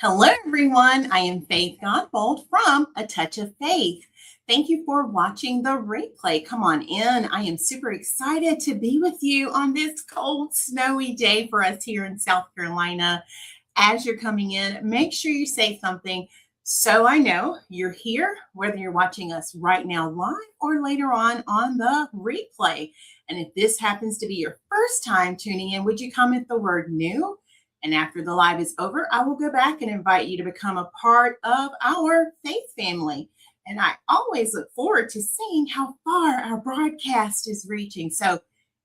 Hello, everyone. I am Faith Godbold from A Touch of Faith. Thank you for watching the replay. Come on in. I am super excited to be with you on this cold, snowy day for us here in South Carolina. As you're coming in, make sure you say something so I know you're here, whether you're watching us right now live or later on the replay. And if this happens to be your first time tuning in, would you comment the word new? And after the live is over, I will go back and invite you to become a part of our faith family. And I always look forward to seeing how far our broadcast is reaching. So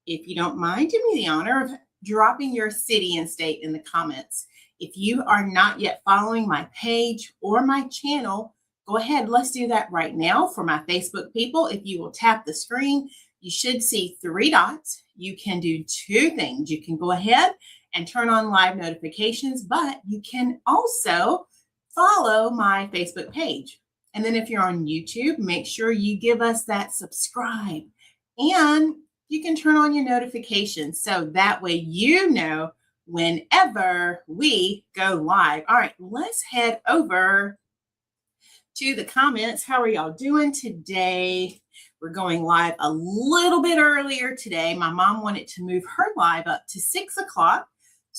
if you don't mind, do me the honor of dropping your city and state in the comments. If you are not yet following my page or my channel, go ahead. Let's do that right now. For my Facebook people, if you will tap the screen, you should see 3 dots. You can do 2 things. You can go ahead and turn on live notifications, but you can also follow my Facebook page. And then if you're on YouTube, make sure you give us that subscribe, and you can turn on your notifications so that way you know whenever we go live. All right, let's head over to the comments. How are y'all doing today? We're going live a little bit earlier today. My mom wanted to move her live up to 6 o'clock.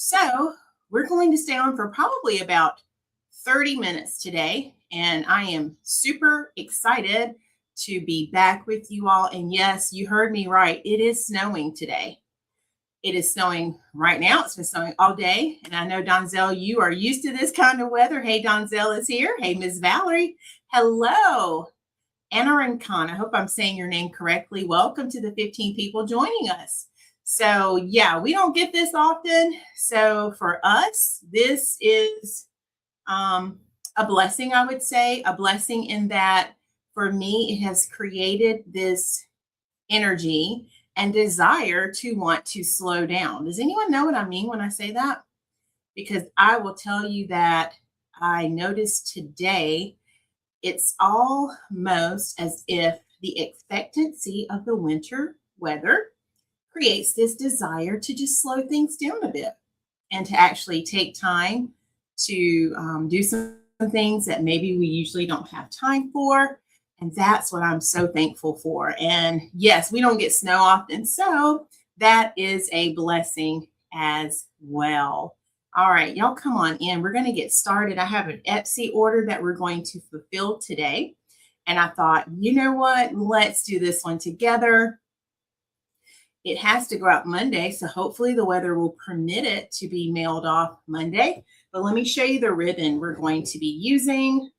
So we're going to stay on for probably about 30 minutes today. And I am super excited to be back with you all. And yes, you heard me right. It is snowing today. It is snowing right now. It's been snowing all day. And I know, Donzell, you are used to this kind of weather. Hey, Donzell is here. Hey, Miss Valerie. Hello. Anaran Khan. I hope I'm saying your name correctly. Welcome to the 15 people joining us. So yeah, we don't get this often. So for us, this is a blessing, I would say, a blessing in that for me, it has created this energy and desire to want to slow down. Does anyone know what I mean when I say that? Because I will tell you that I noticed today, it's almost as if the expectancy of the winter weather creates this desire to just slow things down a bit and to actually take time to do some things that maybe we usually don't have time for. And that's what I'm so thankful for. And yes, we don't get snow often, so that is a blessing as well. All right, y'all come on in. We're going to get started. I have an Etsy order that we're going to fulfill today. And I thought, you know what? Let's do this one together. It has to go out Monday, so hopefully the weather will permit it to be mailed off Monday. But let me show you the ribbon we're going to be using.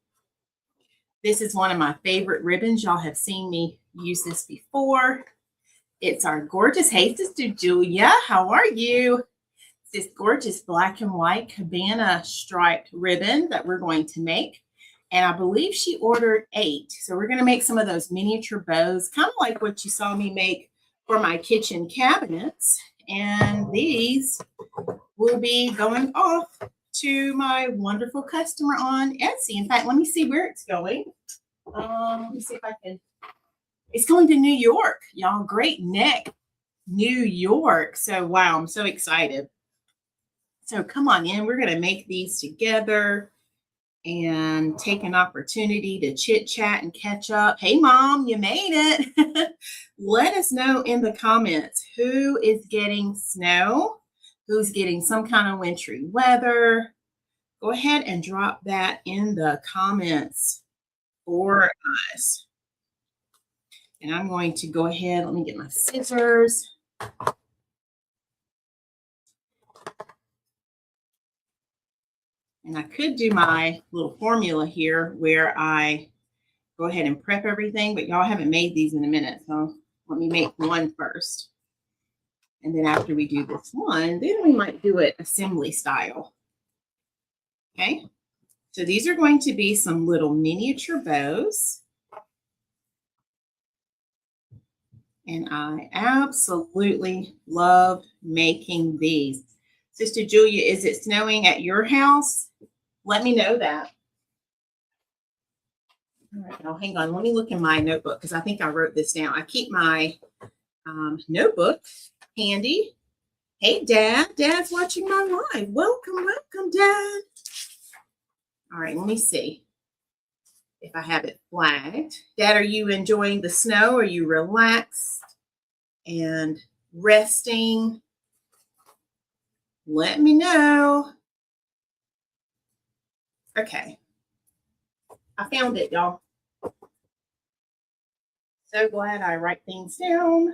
This is one of my favorite ribbons. Y'all have seen me use this before. It's our gorgeous, hey, Sister Julia, how are you? It's this gorgeous black and white Cabana striped ribbon that we're going to make. And I believe she ordered 8. So we're going to make some of those miniature bows, kind of like what you saw me make for my kitchen cabinets. And these will be going off to my wonderful customer on Etsy. In fact, let me see where it's going. Let me see if I can. It's going to New York, y'all. Great Neck, New York. So, wow, I'm so excited. So come on in. We're going to make these together and take an opportunity to chit chat and catch up. Hey, Mom, you made it. Let us know in the comments who is getting snow, who's getting some kind of wintry weather. Go ahead and drop that in the comments for us. And I'm going to go ahead. Let me get my scissors. And I could do my little formula here where I go ahead and prep everything, but y'all haven't made these in a minute. So let me make one first. And then after we do this one, then we might do it assembly style. Okay. So these are going to be some little miniature bows. And I absolutely love making these. Sister Julia, is it snowing at your house? Let me know that. All right, now hang on. Let me look in my notebook because I think I wrote this down. I keep my notebook handy. Hey, Dad. Dad's watching my live. Welcome, welcome, Dad. All right, let me see if I have it flagged. Dad, are you enjoying the snow? Are you relaxed and resting? Let me know. Okay. I found it, y'all. So glad I write things down.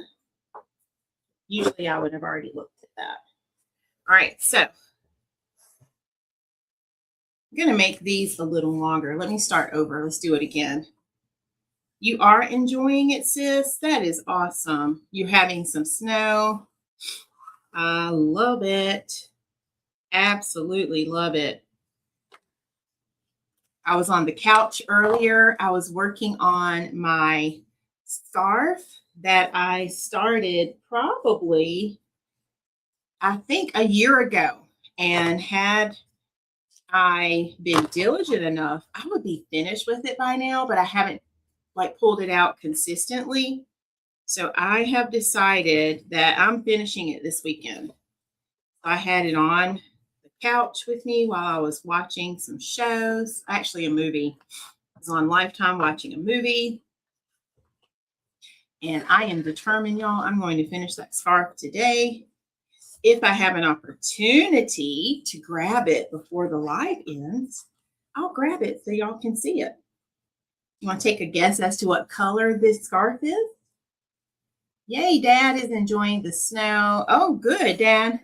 Usually I would have already looked at that. All right, so I'm going to make these a little longer. Let me start over. Let's do it again. You are enjoying it, sis? That is awesome. You're having some snow. I love it. Absolutely love it. I was on the couch earlier. I was working on my scarf that I started probably, I think, a year ago. And had I been diligent enough, I would be finished with it by now, but I haven't like pulled it out consistently. So I have decided that I'm finishing it this weekend. I had it on the couch with me while I was watching some shows, actually a movie. I was on Lifetime watching a movie. And I am determined, y'all, I'm going to finish that scarf today. If I have an opportunity to grab it before the live ends, I'll grab it so y'all can see it. You want to take a guess as to what color this scarf is? Yay, Dad is enjoying the snow. Oh, good, Dad.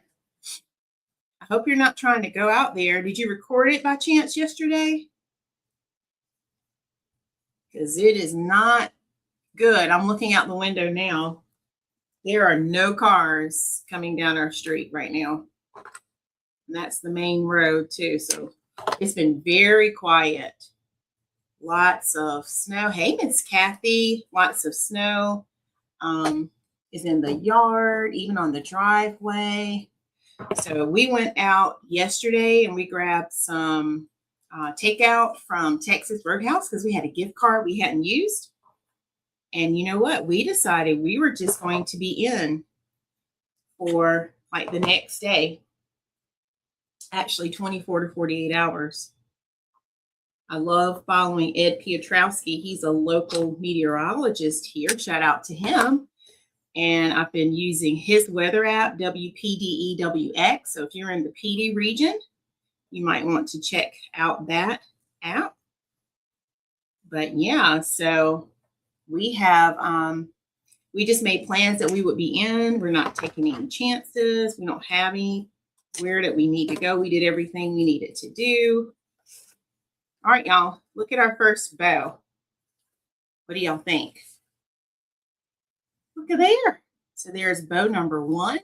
I hope you're not trying to go out there. Did you record it by chance yesterday? Because it is not good. I'm looking out the window now. There are no cars coming down our street right now. And that's the main road too. So it's been very quiet. Lots of snow. Hey, Miss Kathy. Lots of snow is in the yard, even on the driveway. So we went out yesterday and we grabbed some takeout from Texas Roadhouse because we had a gift card we hadn't used. And you know what? We decided we were just going to be in for like the next day, actually 24 to 48 hours. I love following Ed Piotrowski. He's a local meteorologist here. Shout out to him. And I've been using his weather app, WPDEWX. So if you're in the PD region, you might want to check out that app. But yeah, so we have, we just made plans that we would be in. We're not taking any chances. We don't have anywhere that we need to go. We did everything we needed to do. All right, y'all, look at our first bow. What do y'all think? Look at there. So there's bow number 1.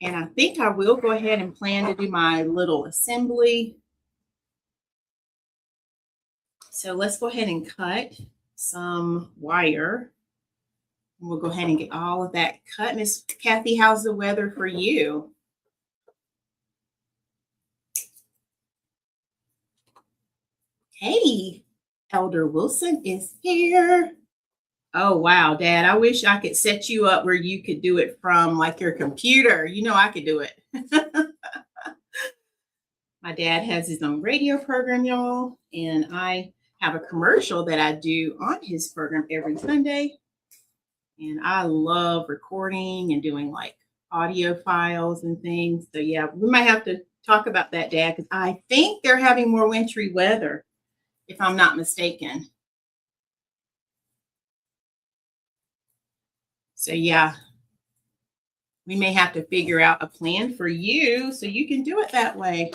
And I think I will go ahead and plan to do my little assembly. So let's go ahead and cut some wire. And we'll go ahead and get all of that cut. Miss Kathy, how's the weather for you? Hey, Elder Wilson is here. Oh, wow, Dad. I wish I could set you up where you could do it from like your computer. You know, I could do it. My dad has his own radio program, y'all, and I have a commercial that I do on his program every Sunday. And I love recording and doing like audio files and things. So yeah, we might have to talk about that, Dad, because I think they're having more wintry weather, if I'm not mistaken. So yeah, we may have to figure out a plan for you so you can do it that way.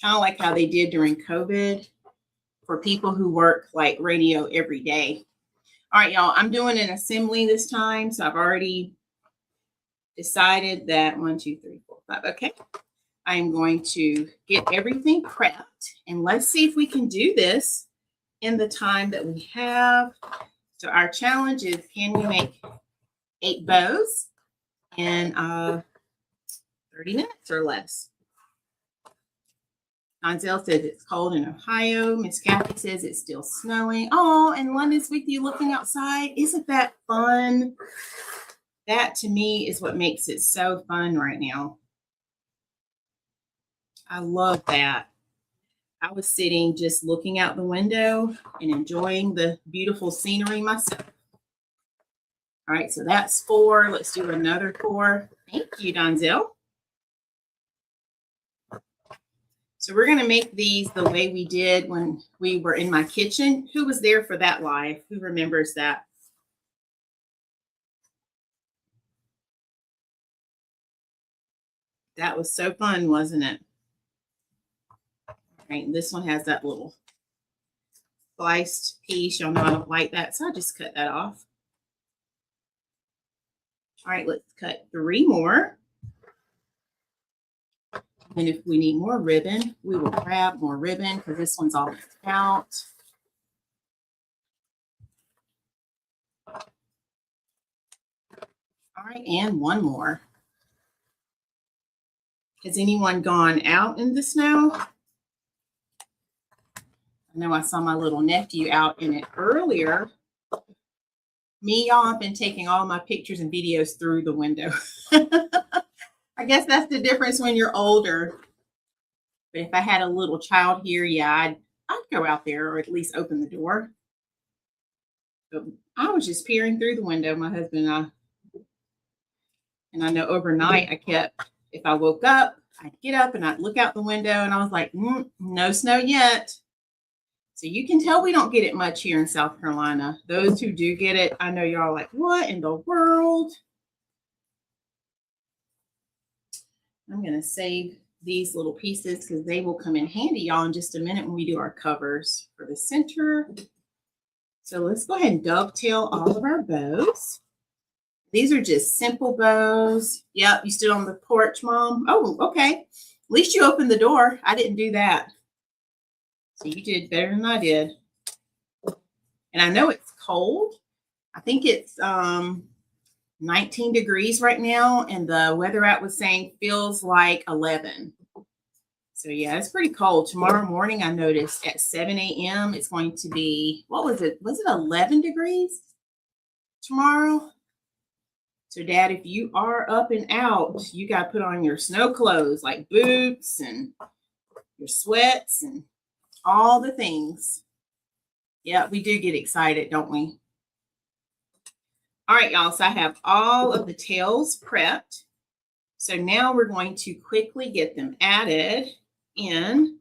Kind of like how they did during COVID for people who work like radio every day. All right, y'all, I'm doing an assembly this time. So I've already decided that 1, 2, 3, 4, 5. Okay. I'm going to get everything prepped and let's see if we can do this in the time that we have. So our challenge is, can we make 8 bows in 30 minutes or less? Donzel says it's cold in Ohio. Miss Kathy says it's still snowing. Oh, and London's with you looking outside. Isn't that fun? That to me is what makes it so fun right now. I love that. I was sitting just looking out the window and enjoying the beautiful scenery myself. All right, so that's 4. Let's do another 4. Thank you, Donzel. So we're going to make these the way we did when we were in my kitchen. Who was there for that live? Who remembers that? That was so fun, wasn't it? All right, this one has that little sliced piece. Y'all know I don't like that, so I just cut that off. All right, let's cut 3 more. And if we need more ribbon, we will grab more ribbon because this one's all out. All right, and 1 more. Has anyone gone out in the snow? I know I saw my little nephew out in it earlier. Me, y'all, I've been taking all my pictures and videos through the window. I guess that's the difference when you're older. But if I had a little child here, yeah, I'd go out there or at least open the door. But I was just peering through the window, my husband and I. And I know overnight I kept, if I woke up, I'd get up and I'd look out the window and I was like, no snow yet. So you can tell we don't get it much here in South Carolina. Those who do get it, I know y'all are like, what in the world? I'm going to save these little pieces because they will come in handy, y'all, in just a minute when we do our covers for the center. So let's go ahead and dovetail all of our bows. These are just simple bows. Yep, you stood on the porch, Mom. Oh, okay. At least you opened the door. I didn't do that. So you did better than I did. And I know it's cold. I think it's 19 degrees right now. And the weather app was saying feels like 11. So yeah, it's pretty cold. Tomorrow morning, I noticed at 7 a.m. it's going to be, what was it? Was it 11 degrees tomorrow? So Dad, if you are up and out, you got to put on your snow clothes like boots and your sweats and all the things. Yeah, we do get excited, don't we? All right, y'all. So I have all of the tails prepped. So now we're going to quickly get them added in.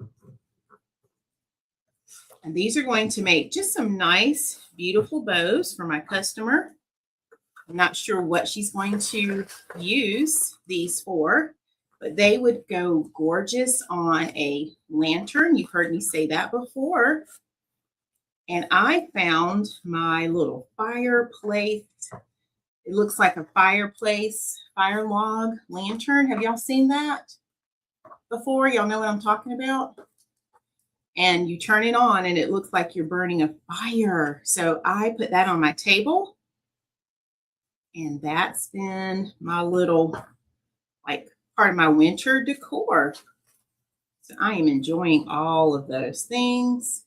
And these are going to make just some nice, beautiful bows for my customer. I'm not sure what she's going to use these for, but they would go gorgeous on a lantern. You've heard me say that before. And I found my little fireplace. It looks like a fireplace, fire log lantern. Have y'all seen that before? Y'all know what I'm talking about? And you turn it on and it looks like you're burning a fire. So I put that on my table. And that's been my little, like, part of my winter decor. So I am enjoying all of those things.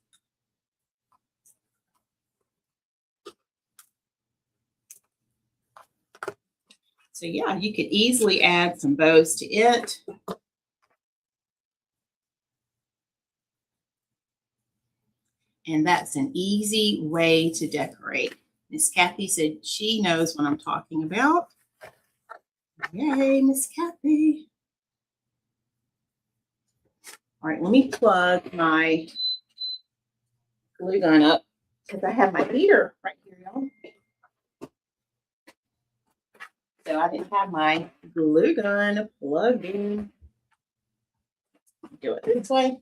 So yeah, you could easily add some bows to it. And that's an easy way to decorate. Miss Kathy said she knows what I'm talking about. Yay, Miss Kathy. All right, let me plug my glue gun up because I have my heater right here, y'all. So I didn't have my glue gun plugged in. Do it this way.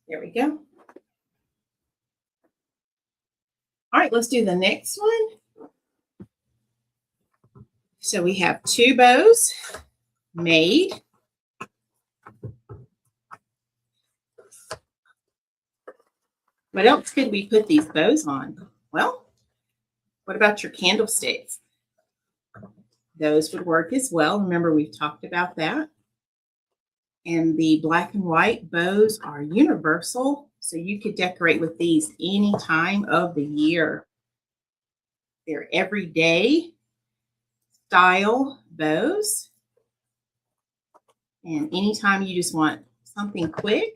There we go. All right, let's do the next one. So we have 2 bows made. What else could we put these bows on? Well, what about your candlesticks? Those would work as well. Remember, we've talked about that. And the black and white bows are universal, so you could decorate with these any time of the year. They're everyday style bows. And anytime you just want something quick,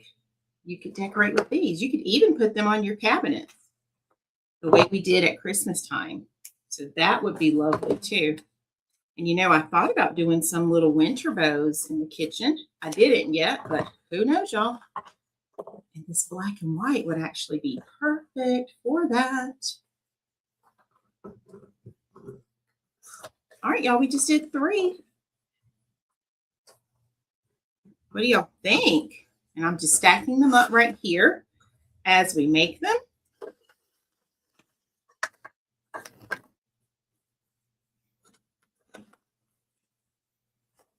you could decorate with these. You could even put them on your cabinets the way we did at Christmas time. So that would be lovely too. And you know, I thought about doing some little winter bows in the kitchen. I didn't yet, but who knows, y'all? And this black and white would actually be perfect for that. All right, y'all, we just did 3. What do y'all think? And I'm just stacking them up right here as we make them.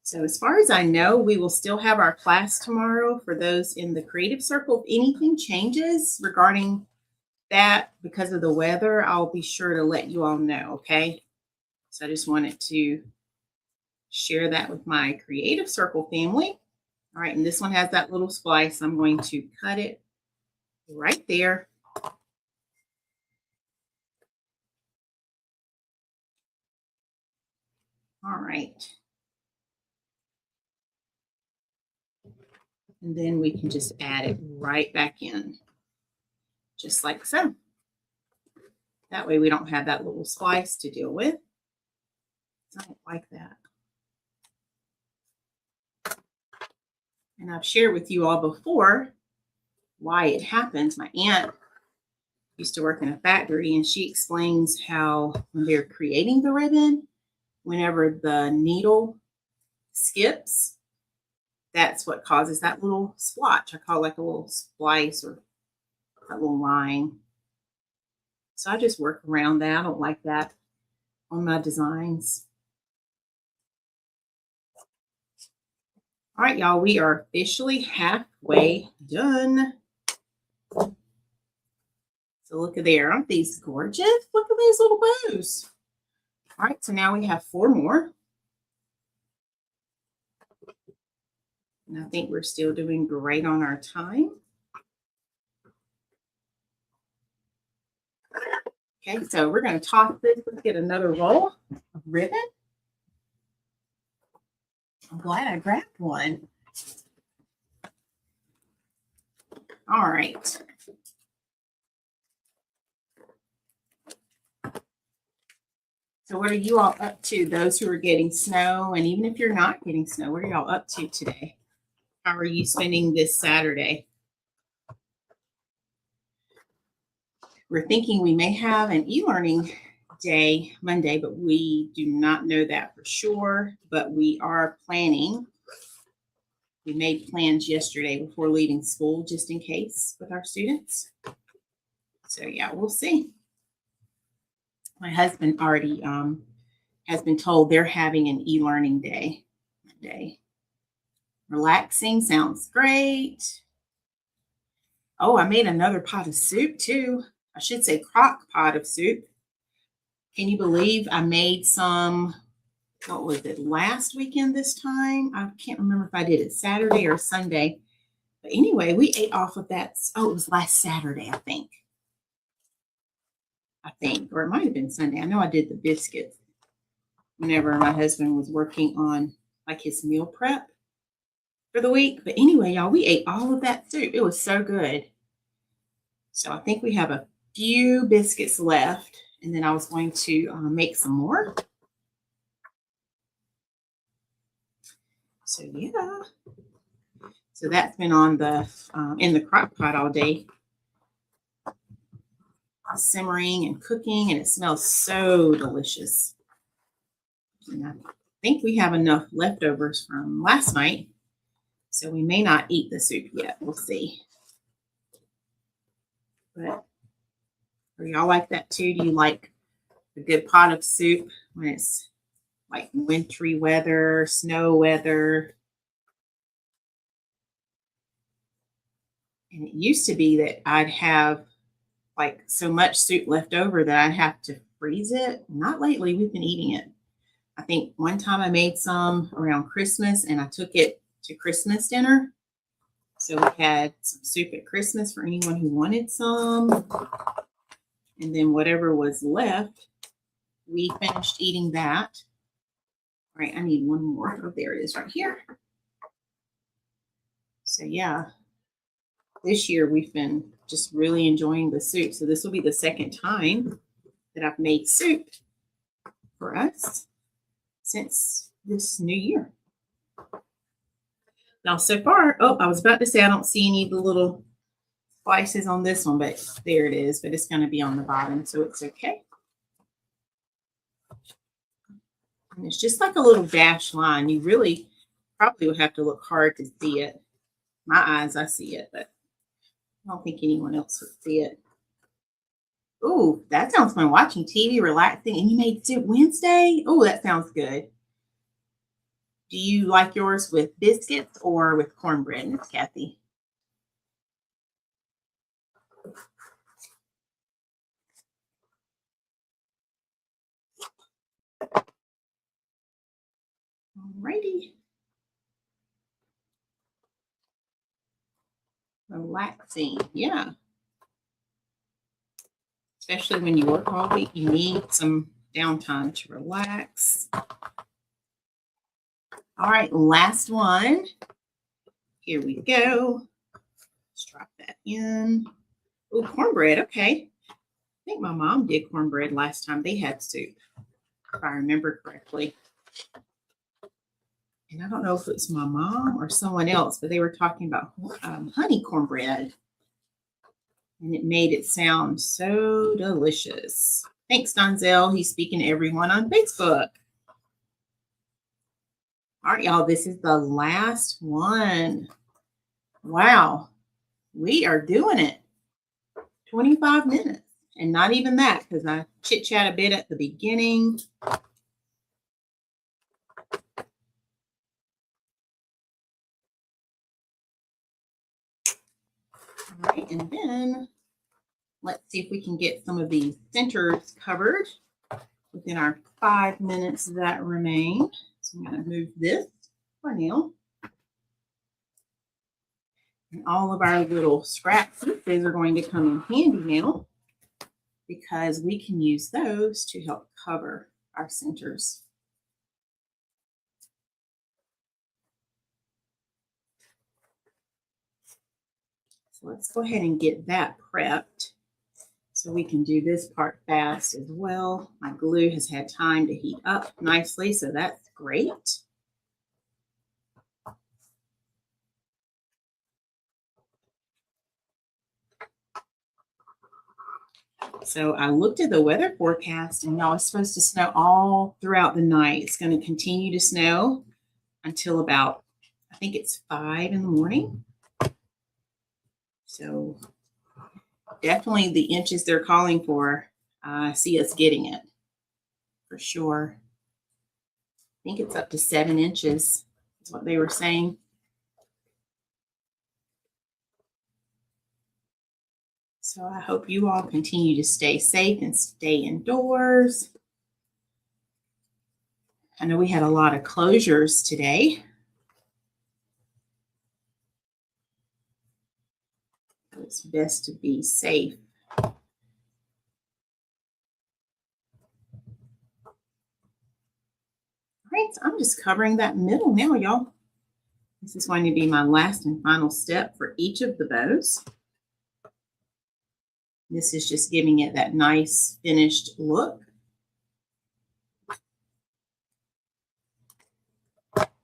So as far as I know, we will still have our class tomorrow for those in the creative circle. If anything changes regarding that because of the weather, I'll be sure to let you all know, okay? So I just wanted to share that with my creative circle family. All right, and this one has that little splice. I'm going to cut it right there. All right. And then we can just add it right back in, just like so. That way we don't have that little splice to deal with. I don't like that. And I've shared with you all before why it happens. My aunt used to work in a factory, and she explains how when they're creating the ribbon, whenever the needle skips, that's what causes that little splotch. I call it like a little splice or that little line. So I just work around that. I don't like that on my designs. All right, y'all, we are officially halfway done. So look at there. Aren't these gorgeous? Look at these little bows. All right, so now we have 4 more. And I think we're still doing great on our time. Okay, so we're going to toss this. Let's get another roll of ribbon. I'm glad I grabbed one. All right. So what are you all up to, those who are getting snow? And even if you're not getting snow, what are y'all up to today? How are you spending this Saturday? We're thinking we may have an e-learning day Monday, but we do not know that for sure. But we are planning. We made plans yesterday before leaving school just in case with our students. So yeah, we'll see. My husband already has been told they're having an e-learning day Monday. Relaxing sounds great. Oh, I made another pot of soup too. I should say crock pot of soup. Can you believe I made some, what was it, last weekend this time? I can't remember if I did it Saturday or Sunday. But anyway, we ate off of that. Oh, it was last Saturday, I think. Or it might have been Sunday. I know I did the biscuits whenever my husband was working on like his meal prep for the week. But anyway, y'all, we ate all of that soup. It was so good. So I think we have a few biscuits left, and then I was going to make some more. So yeah. So that's been on the in the crock pot all day, simmering and cooking, and it smells so delicious. And I think we have enough leftovers from last night, so we may not eat the soup yet. We'll see. But do y'all like that too? Do you like a good pot of soup when it's like wintry weather, snow weather? And it used to be that I'd have like so much soup left over that I'd have to freeze it. Not lately. We've been eating it. I think one time I made some around Christmas and I took it to Christmas dinner. So we had some soup at Christmas for anyone who wanted some. And then whatever was left, we finished eating that. All right, I need one more. Oh, there it is right here. So yeah, this year we've been just really enjoying the soup. So this will be the second time that I've made soup for us since this new year. Now, so far, oh, I was about to say I don't see any of the little slices on this one, but there it is. But it's going to be on the bottom, so it's okay. And it's just like a little dashed line. You really probably would have to look hard to see it. My eyes, I see it, but I don't think anyone else would see it. Ooh, that sounds fun. Watching TV, relaxing, and you made soup Wednesday? Oh, that sounds good. Do you like yours with biscuits or with cornbread, Miss Kathy? Alrighty. Relaxing, yeah. Especially when you work all week, you need some downtime to relax. All right, last one. Here we go. Let's drop that in. Oh, cornbread. Okay. I think my mom did cornbread last time they had soup, if I remember correctly. And I don't know if it's my mom or someone else, but they were talking about honey cornbread. And it made it sound so delicious. Thanks, Donzel. He's speaking to everyone on Facebook. All right, y'all, this is the last one. Wow, we are doing it. 25 minutes. And not even that, because I chit-chat a bit at the beginning. All right, and then let's see if we can get some of these centers covered within our 5 minutes that remain. So I'm going to move this for now. And all of our little scrap pieces are going to come in handy now because we can use those to help cover our centers. So let's go ahead and get that prepped so we can do this part fast as well. My glue has had time to heat up nicely, so that's great. So I looked at the weather forecast, and y'all, it's supposed to snow all throughout the night. It's going to continue to snow until about, I think it's 5 in the morning. So definitely the inches they're calling for, I see us getting it for sure. I think it's up to 7 inches is what they were saying. So I hope you all continue to stay safe and stay indoors. I know we had a lot of closures today. So it's best to be safe. All right, so I'm just covering that middle now, y'all. This is going to be my last and final step for each of the bows. This is just giving it that nice finished look.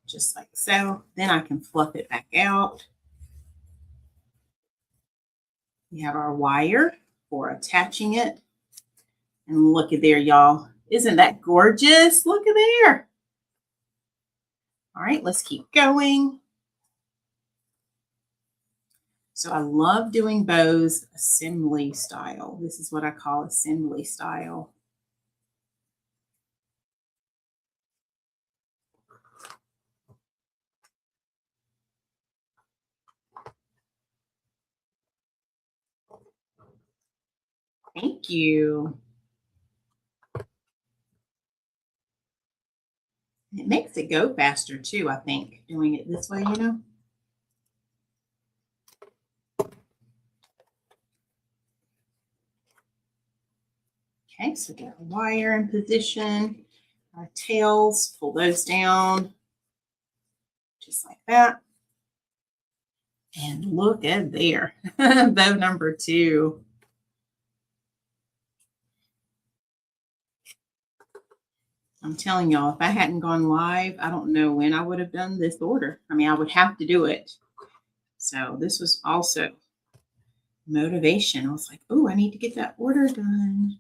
Just like so. Then I can fluff it back out. We have our wire for attaching it. And look at there, y'all. Isn't that gorgeous? Look at there. All right, let's keep going. So I love doing bows assembly style. This is what I call assembly style. Thank you. It makes it go faster too, I think, doing it this way, you know. Okay, so get our wire in position, our tails, pull those down, just like that. And look at there, bow number 2. I'm telling y'all, if I hadn't gone live, I don't know when I would have done this order. I mean, I would have to do it. So this was also motivation. I was like, oh, I need to get that order done.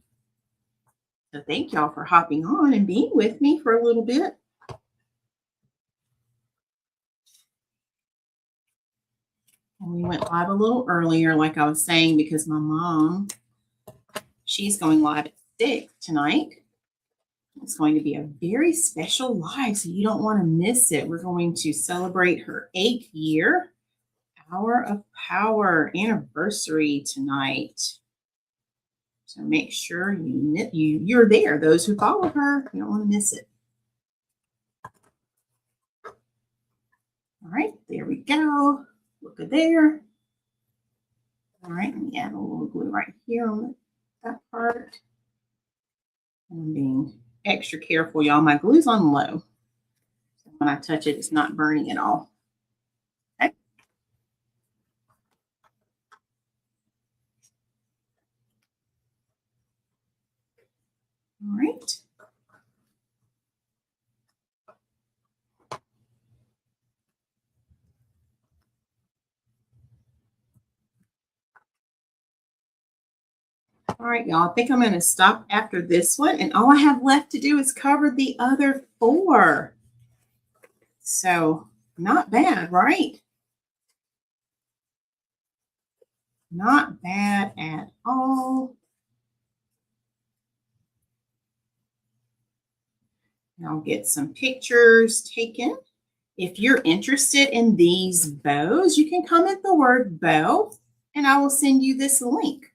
So thank y'all for hopping on and being with me for a little bit. And we went live a little earlier, like I was saying, because my mom, she's going live at 6 tonight. It's going to be a very special live, so you don't want to miss it. We're going to celebrate her 8th year Hour of Power anniversary tonight. So make sure you're there. Those who follow her, you don't want to miss it. All right, there we go. Look at there. All right, let me add a little glue right here on that part. I'm being extra careful, y'all. My glue's on low. So when I touch it, it's not burning at all. Okay. All right. All right, y'all. I think I'm going to stop after this one. And all I have left to do is cover the other 4. So not bad, right? Not bad at all. And I'll get some pictures taken. If you're interested in these bows, you can comment the word bow and I will send you this link.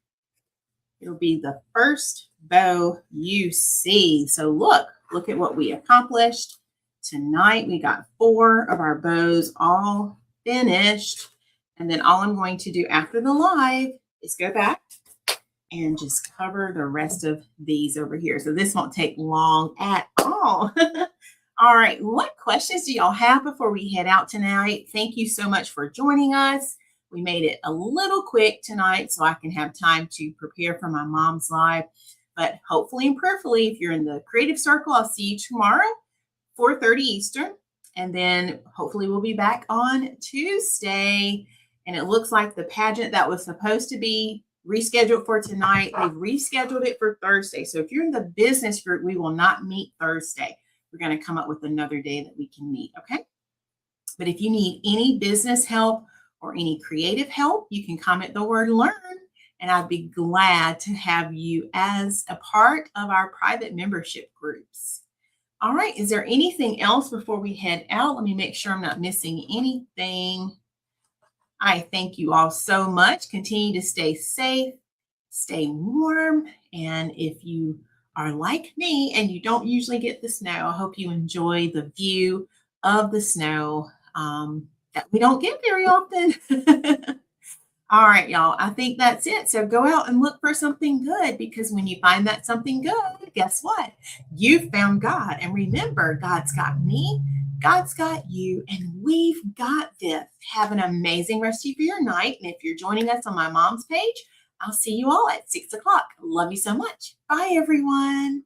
It'll be the first bow you see. So look at what we accomplished. Tonight we got 4 of our bows all finished. And then all I'm going to do after the live is go back and just cover the rest of these over here. So this won't take long at all. All right, what questions do y'all have before we head out tonight? Thank you so much for joining us. We made it a little quick tonight so I can have time to prepare for my mom's live. But hopefully and prayerfully, if you're in the creative circle, I'll see you tomorrow, 4:30 Eastern. And then hopefully we'll be back on Tuesday. And it looks like the pageant that was supposed to be rescheduled for tonight, they've rescheduled it for Thursday. So if you're in the business group, we will not meet Thursday. We're going to come up with another day that we can meet, okay? But if you need any business help or any creative help, you can comment the word learn, and I'd be glad to have you as a part of our private membership groups. All right, is there anything else before we head out? Let me make sure I'm not missing anything. I thank you all so much. Continue to stay safe, stay warm, and if you are like me and you don't usually get the snow, I hope you enjoy the view of the snow that we don't get very often. All right, y'all, I think that's it. So go out and look for something good, because when you find that something good, guess what? You found God. And remember, God's got me, God's got you, and we've got this. Have an amazing rest of your night. And if you're joining us on my mom's page, I'll see you all at 6 o'clock. Love you so much. Bye, everyone.